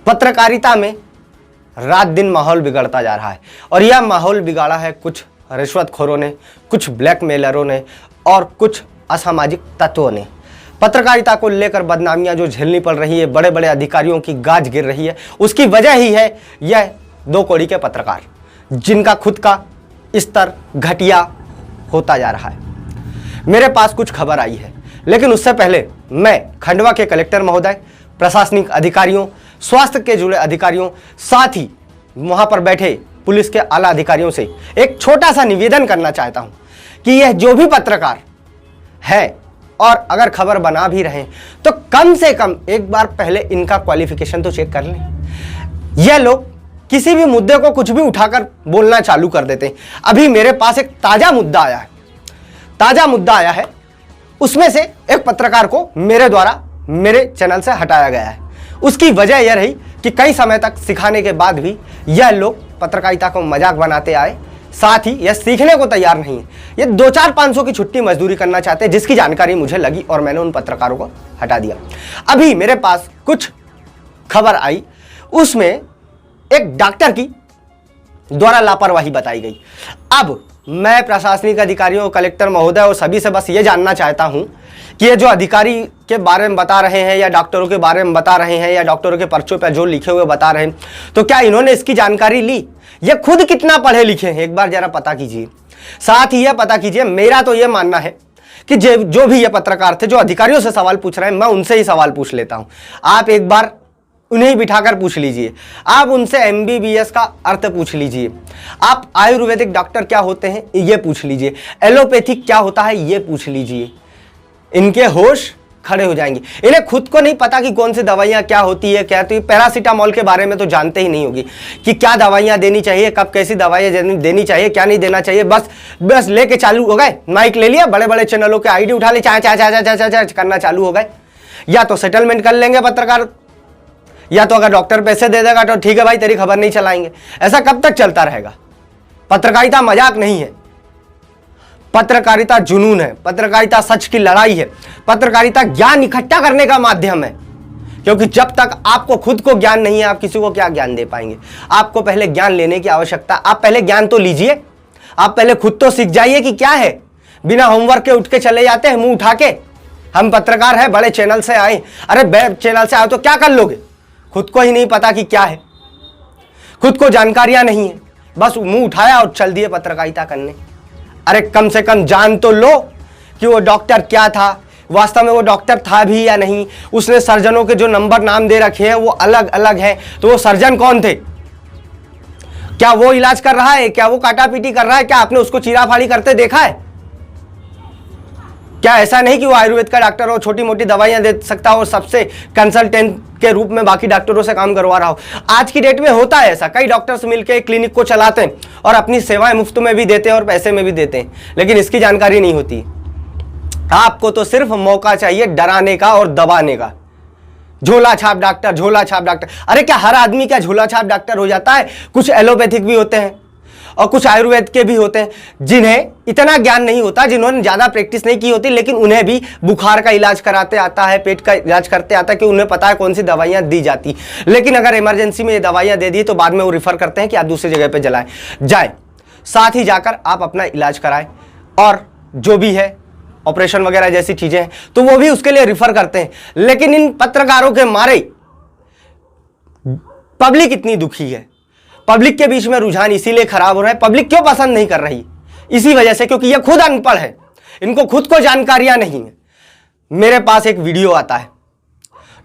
पत्रकारिता में रात दिन माहौल बिगड़ता जा रहा है और यह माहौल बिगाड़ा है कुछ रिश्वतखोरों ने, कुछ ब्लैकमेलरों ने और कुछ असामाजिक तत्वों ने। पत्रकारिता को लेकर बदनामियां जो झेलनी पड़ रही है, बड़े बड़े अधिकारियों की गाज गिर रही है, उसकी वजह ही है यह दो कौड़ी के पत्रकार जिनका खुद का स्तर घटिया होता जा रहा है। मेरे पास कुछ खबर आई है, लेकिन उससे पहले मैं खंडवा के कलेक्टर महोदय, प्रशासनिक अधिकारियों, स्वास्थ्य के जुड़े अधिकारियों, साथ ही वहां पर बैठे पुलिस के आला अधिकारियों से एक छोटा सा निवेदन करना चाहता हूं कि यह जो भी पत्रकार है और अगर खबर बना भी रहे तो कम से कम एक बार पहले इनका क्वालिफिकेशन तो चेक कर लें। यह लोग किसी भी मुद्दे को कुछ भी उठाकर बोलना चालू कर देते हैं। अभी मेरे पास एक ताजा मुद्दा आया है, उसमें से एक पत्रकार को मेरे द्वारा मेरे चैनल से हटाया गया है। उसकी वजह यह रही कि कई समय तक सिखाने के बाद भी यह लोग पत्रकारिता को मजाक बनाते आए, साथ ही यह सीखने को तैयार नहीं है। ये 2-4-500 की छुट्टी मजदूरी करना चाहते हैं, जिसकी जानकारी मुझे लगी और मैंने उन पत्रकारों को हटा दिया। अभी मेरे पास कुछ खबर आई, उसमें एक डॉक्टर की द्वारा लापरवाही बताई गई। अब मैं प्रशासनिक अधिकारियों, कलेक्टर महोदय और सभी से बस ये जानना चाहता हूं कि ये जो अधिकारी के बारे में बता रहे हैं या डॉक्टरों के बारे में बता रहे हैं या डॉक्टरों के पर्चों पर जो लिखे हुए बता रहे हैं, तो क्या इन्होंने इसकी जानकारी ली? ये खुद कितना पढ़े लिखे हैं एक बार जरा पता कीजिए। साथ ही यह पता कीजिए, मेरा तो यह मानना है कि जो भी ये पत्रकार थे जो अधिकारियों से सवाल पूछ रहे हैं, मैं उनसे ही सवाल पूछ लेता हूं। आप एक बार उन्हें बिठाकर पूछ लीजिए, आप उनसे MBBS का अर्थ पूछ लीजिए, आप आयुर्वेदिक डॉक्टर क्या होते हैं ये पूछ लीजिए, एलोपैथिक क्या होता है ये पूछ लीजिए। इनके होश खड़े हो जाएंगे। इन्हें खुद को नहीं पता कि कौन सी दवाइयां क्या होती है, क्या होती। पैरासीटामोल के बारे में तो जानते ही नहीं होगी कि क्या दवाइयां देनी चाहिए, कब कैसी दवाइयां देनी चाहिए, क्या नहीं देना चाहिए। बस लेके चालू हो गए, माइक ले लिया, बड़े बड़े चैनलों के आईडी उठा ले, चाय चाय चाय चाय चाय चाय करना चालू हो गए। या तो सेटलमेंट कर लेंगे पत्रकार, या तो अगर डॉक्टर पैसे दे देगा तो ठीक है भाई, तेरी खबर नहीं चलाएंगे। ऐसा कब तक चलता रहेगा? पत्रकारिता मजाक नहीं है, पत्रकारिता जुनून है, पत्रकारिता सच की लड़ाई है, पत्रकारिता ज्ञान इकट्ठा करने का माध्यम है। क्योंकि जब तक आपको खुद को ज्ञान नहीं है, आप किसी को क्या ज्ञान दे पाएंगे? आपको पहले ज्ञान लेने की आवश्यकता। आप पहले ज्ञान तो लीजिए, आप पहले खुद तो सीख जाइए कि क्या है। बिना होमवर्क के उठ के चले जाते हैं मुंह उठा के, हम पत्रकार हैं, बड़े चैनल से आए। अरे बड़े चैनल से आए तो क्या कर लोगे? खुद को ही नहीं पता कि क्या है, खुद को जानकारियां नहीं है, बस मुंह उठाया और चल दिए पत्रकारिता करने। अरे कम से कम जान तो लो कि वो डॉक्टर क्या था, वास्तव में वो डॉक्टर था भी या नहीं। उसने सर्जनों के जो नंबर नाम दे रखे हैं वो अलग अलग हैं, तो वो सर्जन कौन थे? क्या वो इलाज कर रहा है? क्या वो काटापीटी कर रहा है? क्या आपने उसको चीराफाड़ी करते देखा है? क्या ऐसा नहीं कि वो आयुर्वेद का डॉक्टर हो, छोटी मोटी दवाइयां दे सकता हो और सबसे कंसल्टेंट के रूप में बाकी डॉक्टरों से काम करवा रहा हो? आज की डेट में होता है ऐसा, कई डॉक्टर्स मिलकर क्लिनिक को चलाते हैं और अपनी सेवाएं मुफ्त में भी देते हैं और पैसे में भी देते हैं, लेकिन इसकी जानकारी नहीं होती। आपको तो सिर्फ मौका चाहिए डराने का और दबाने का। झोला छाप डॉक्टर, झोला छाप डॉक्टर। अरे क्या हर आदमी क्या झोला छाप डॉक्टर हो जाता है? कुछ एलोपैथिक भी होते हैं और कुछ आयुर्वेद के भी होते हैं, जिन्हें इतना ज्ञान नहीं होता, जिन्होंने ज्यादा प्रैक्टिस नहीं की होती, लेकिन उन्हें भी बुखार का इलाज कराते आता है, पेट का इलाज करते आता है, कि उन्हें पता है कौन सी दवाइयां दी जाती। लेकिन अगर इमरजेंसी में ये दवाइयां दे दी तो बाद में वो रिफर करते हैं कि आप दूसरी जगह पे जाए। साथ ही जाकर आप अपना इलाज कराएं, और जो भी है ऑपरेशन वगैरह जैसी चीजें हैं तो वो भी उसके लिए रिफर करते हैं। लेकिन इन पत्रकारों के मारे पब्लिक इतनी दुखी है, पब्लिक के बीच में रुझान इसीलिए खराब हो रहा है। पब्लिक क्यों पसंद नहीं कर रही? इसी वजह से, क्योंकि ये खुद अनपढ़ है, इनको खुद को जानकारियां नहीं है। मेरे पास एक वीडियो आता है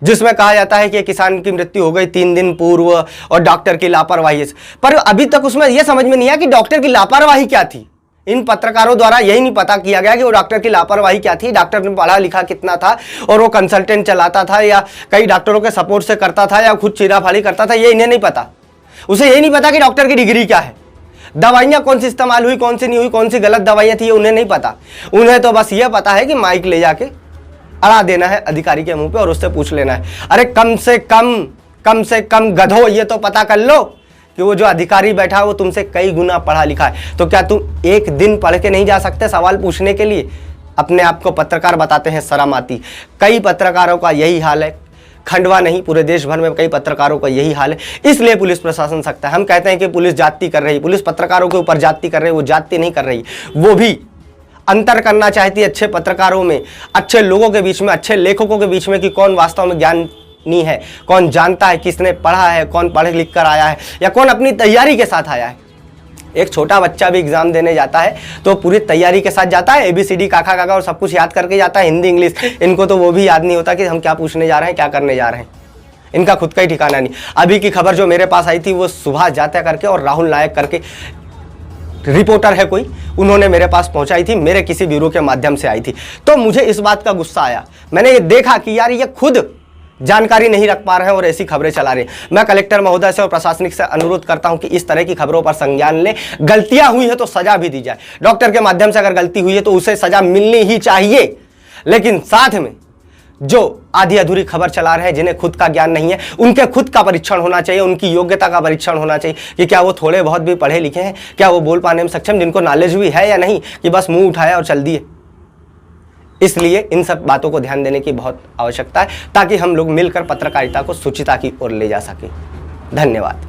जिसमें कहा जाता है कि किसान की मृत्यु हो गई 3 दिन पूर्व और डॉक्टर की लापरवाही से, पर अभी तक उसमें यह समझ में नहीं आया कि डॉक्टर की लापरवाही क्या थी। इन पत्रकारों द्वारा यही नहीं पता किया गया कि वो डॉक्टर की लापरवाही क्या थी, डॉक्टर ने पढ़ा लिखा कितना था और वो कंसल्टेंट चलाता था या कई डॉक्टरों के सपोर्ट से करता था या खुद चीराफाड़ी करता था, ये इन्हें नहीं पता। उसे यही नहीं पता कि डॉक्टर की डिग्री क्या है, दवाइयां कौन सी इस्तेमाल हुई, कौन सी नहीं हुई, कौन सी गलत दवाइयां थी, उन्हें नहीं पता। उन्हें तो बस ये पता है कि माइक ले जाके अड़ा देना है अधिकारी के मुंह पे और उससे पूछ लेना है। अरे कम से कम गधो, ये तो पता कर लो कि वो जो अधिकारी बैठा है वो तुमसे कई गुना पढ़ा लिखा है। तो क्या तुम एक दिन पढ़ के नहीं जा सकते सवाल पूछने के लिए? अपने आप को पत्रकार बताते हैं, शर्म आती। कई पत्रकारों का यही हाल है, खंडवा नहीं, पूरे देश भर में कई पत्रकारों का यही हाल है। इसलिए पुलिस प्रशासन सख्त है। हम कहते हैं कि पुलिस जाति कर रही, पुलिस पत्रकारों के ऊपर जाति कर रही, वो जाति नहीं कर रही, वो भी अंतर करना चाहती है अच्छे पत्रकारों में, अच्छे लोगों के बीच में, अच्छे लेखकों के बीच में, कि कौन वास्तव में ज्ञानी है, कौन जानता है, किसने पढ़ा है, कौन पढ़ लिख कर आया है, या कौन अपनी तैयारी के साथ आया है। एक छोटा बच्चा भी एग्जाम देने जाता है तो पूरी तैयारी के साथ जाता है, ABCD काका काका और सब कुछ याद करके जाता है, हिंदी इंग्लिश। इनको तो वो भी याद नहीं होता कि हम क्या पूछने जा रहे हैं, क्या करने जा रहे हैं। इनका खुद का ही ठिकाना नहीं। अभी की खबर जो मेरे पास आई थी वो सुभाष जात्या करके और राहुल नायक करके रिपोर्टर है कोई, उन्होंने मेरे पास पहुंचाई थी, मेरे किसी ब्यूरो के माध्यम से आई थी। तो मुझे इस बात का गुस्सा आया। मैंने ये देखा कि यार ये खुद जानकारी नहीं रख पा रहे हैं और ऐसी खबरें चला रहे हैं। मैं कलेक्टर महोदय से और प्रशासनिक से अनुरोध करता हूं कि इस तरह की खबरों पर संज्ञान लें। गलतियां हुई है तो सजा भी दी जाए। डॉक्टर के माध्यम से अगर गलती हुई है तो उसे सजा मिलनी ही चाहिए, लेकिन साथ में जो आधी अधूरी खबर चला रहे हैं, जिन्हें खुद का ज्ञान नहीं है, उनके खुद का परीक्षण होना चाहिए, उनकी योग्यता का परीक्षण होना चाहिए कि क्या वो थोड़े बहुत भी पढ़े लिखे हैं, क्या वो बोल पाने में सक्षम, जिनको नॉलेज भी है या नहीं, कि बस मुंह उठाया और चल दिए। इसलिए इन सब बातों को ध्यान देने की बहुत आवश्यकता है, ताकि हम लोग मिलकर पत्रकारिता को शुचिता की ओर ले जा सकें। धन्यवाद।